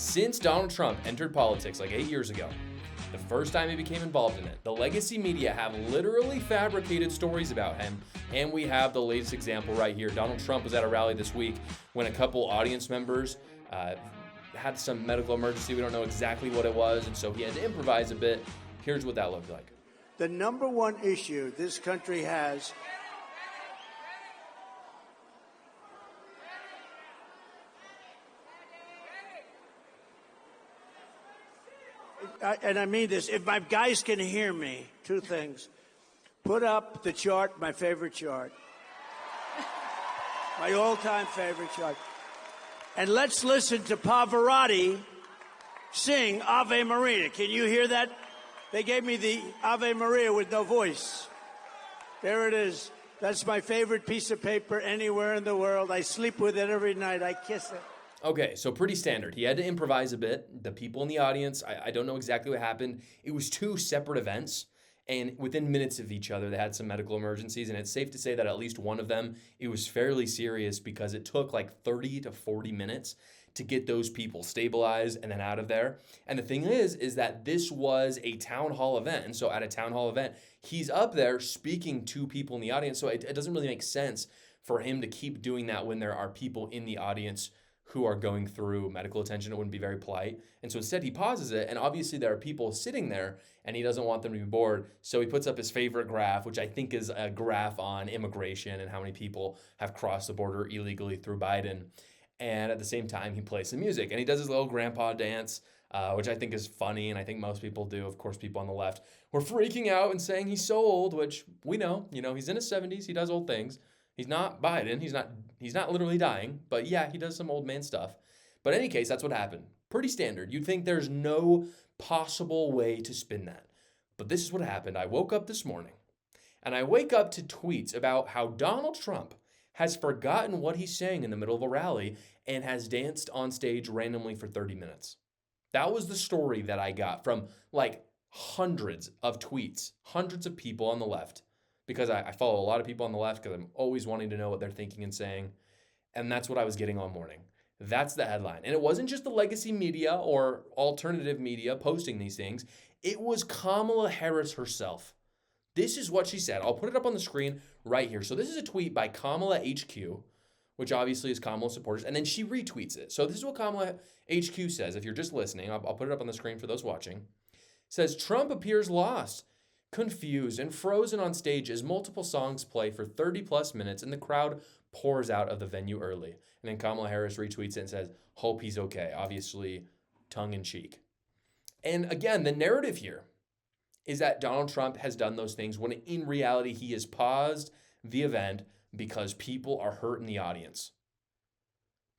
Since Donald Trump entered politics like 8 years ago, the first time he became involved in it, the legacy media have literally fabricated stories about him, and we have the latest example right here. Donald Trump was at a rally this week when a couple audience members had some medical emergency. We don't know exactly what it was, and so he had to improvise a bit. Here's what that looked like. The number one issue this country has and I mean this, if my guys can hear me, two things. Put up the chart, my favorite chart. My all-time favorite chart. And let's listen to Pavarotti sing Ave Maria. Can you hear that? They gave me the Ave Maria with no voice. There it is. That's my favorite piece of paper anywhere in the world. I sleep with it every night. I kiss it. Okay, so pretty standard. He had to improvise a bit. The people in the audience, I don't know exactly what happened. It was two separate events, and within minutes of each other, they had some medical emergencies, and it's safe to say that at least one of them, it was fairly serious because it took like 30 to 40 minutes to get those people stabilized and then out of there. And the thing is that this was a town hall event, and so at a town hall event, he's up there speaking to people in the audience, so it doesn't really make sense for him to keep doing that when there are people in the audience who are going through medical attention. It wouldn't be very polite. And so instead he pauses it, and obviously there are people sitting there and he doesn't want them to be bored. So he puts up his favorite graph, which I think is a graph on immigration and how many people have crossed the border illegally through Biden. And at the same time, he plays some music and he does his little grandpa dance, which I think is funny. And I think most people do. Of course, people on the left were freaking out and saying he's so old, which we know, he's in his 70s. He does old things. He's not Biden. He's not literally dying, but yeah, he does some old man stuff. But in any case, that's what happened. Pretty standard. You'd think there's no possible way to spin that. But this is what happened. I woke up this morning and I wake up to tweets about how Donald Trump has forgotten what he's saying in the middle of a rally and has danced on stage randomly for 30 minutes. That was the story that I got from like hundreds of tweets, hundreds of people on the left. Because I follow a lot of people on the left because I'm always wanting to know what they're thinking and saying. And that's what I was getting all morning. That's the headline. And it wasn't just the legacy media or alternative media posting these things. It was Kamala Harris herself. This is what she said. I'll put it up on the screen right here. So this is a tweet by Kamala HQ, which obviously is Kamala supporters. And then she retweets it. So this is what Kamala HQ says. If you're just listening, I'll put it up on the screen for those watching. It says, Trump appears lost, confused, and frozen on stage as multiple songs play for 30 plus minutes and the crowd pours out of the venue early. And then Kamala Harris retweets it and says, hope he's okay, obviously tongue in cheek. And again, the narrative here is that Donald Trump has done those things when in reality he has paused the event because people are hurt in the audience.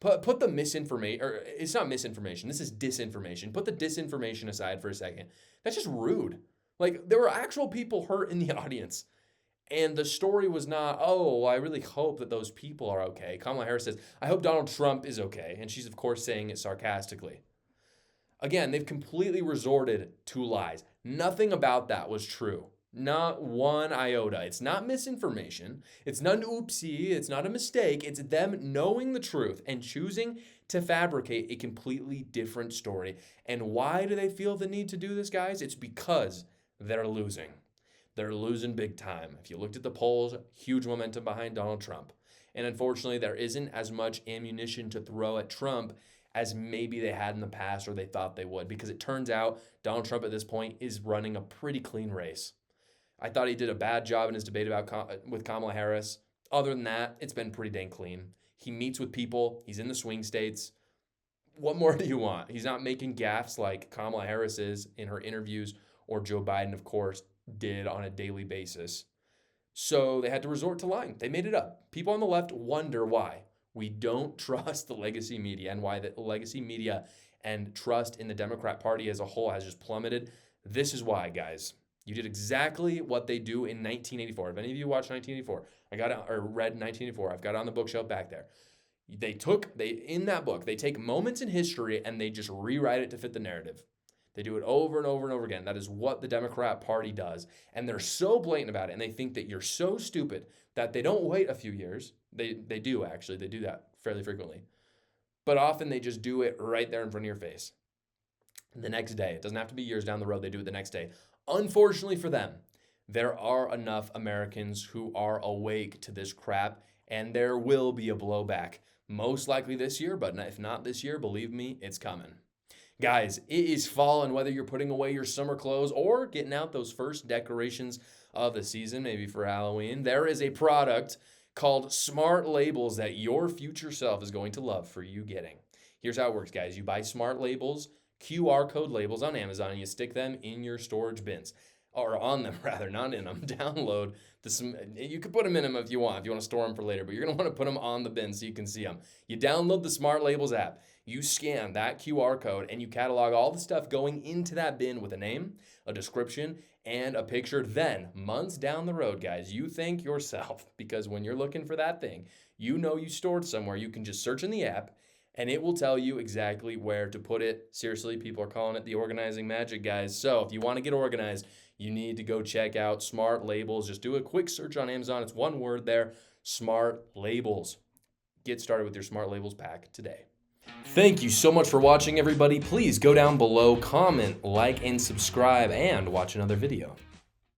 Put the misinformation, or it's not misinformation, this is disinformation. Put the disinformation aside for a second. That's just rude. Like, there were actual people hurt in the audience. And the story was not, oh, I really hope that those people are okay. Kamala Harris says, I hope Donald Trump is okay. And she's, of course, saying it sarcastically. Again, they've completely resorted to lies. Nothing about that was true. Not one iota. It's not misinformation. It's not an oopsie. It's not a mistake. It's them knowing the truth and choosing to fabricate a completely different story. And why do they feel the need to do this, guys? It's because they're losing. They're losing big time. If you looked at the polls, huge momentum behind Donald Trump. And unfortunately, there isn't as much ammunition to throw at Trump as maybe they had in the past or they thought they would. Because it turns out Donald Trump at this point is running a pretty clean race. I thought he did a bad job in his debate with Kamala Harris. Other than that, it's been pretty dang clean. He meets with people. He's in the swing states. What more do you want? He's not making gaffes like Kamala Harris is in her interviews, or Joe Biden, of course, did on a daily basis. So they had to resort to lying. They made it up. People on the left wonder why we don't trust the legacy media and why the legacy media and trust in the Democrat Party as a whole has just plummeted. This is why, guys. You did exactly what they do in 1984. If any of you watched 1984, read 1984, I've got it on the bookshelf back there. In that book, they take moments in history and they just rewrite it to fit the narrative. They do it over and over and over again. That is what the Democrat Party does. And they're so blatant about it. And they think that you're so stupid that they don't wait a few years. They do, actually. They do that fairly frequently. but often they just do it right there in front of your face. The next day, it doesn't have to be years down the road, they do it the next day. Unfortunately for them, there are enough Americans who are awake to this crap, and there will be a blowback. Most likely this year, but if not this year, believe me, it's coming. Guys, it is fall, and whether you're putting away your summer clothes or getting out those first decorations of the season, maybe for Halloween, there is a product called Smart Labels that your future self is going to love for you getting. Here's how it works, guys. You buy Smart Labels, QR code labels on Amazon, and you stick them in your storage bins. Or on them, rather, not in them. Download you can put them in them if you want to store them for later, but you're going to want to put them on the bin so you can see them. You download the Smart Labels app, you scan that QR code, and you catalog all the stuff going into that bin with a name, a description, and a picture. Then, months down the road, guys, you thank yourself, because when you're looking for that thing, you know you stored somewhere. You can just search in the app, and it will tell you exactly where to put it. Seriously, people are calling it the organizing magic, guys. So if you want to get organized, you need to go check out Smart Labels. Just do a quick search on Amazon. It's one word there, Smart Labels. Get started with your Smart Labels pack today. Thank you so much for watching, everybody. Please go down below, comment, like, and subscribe, and watch another video.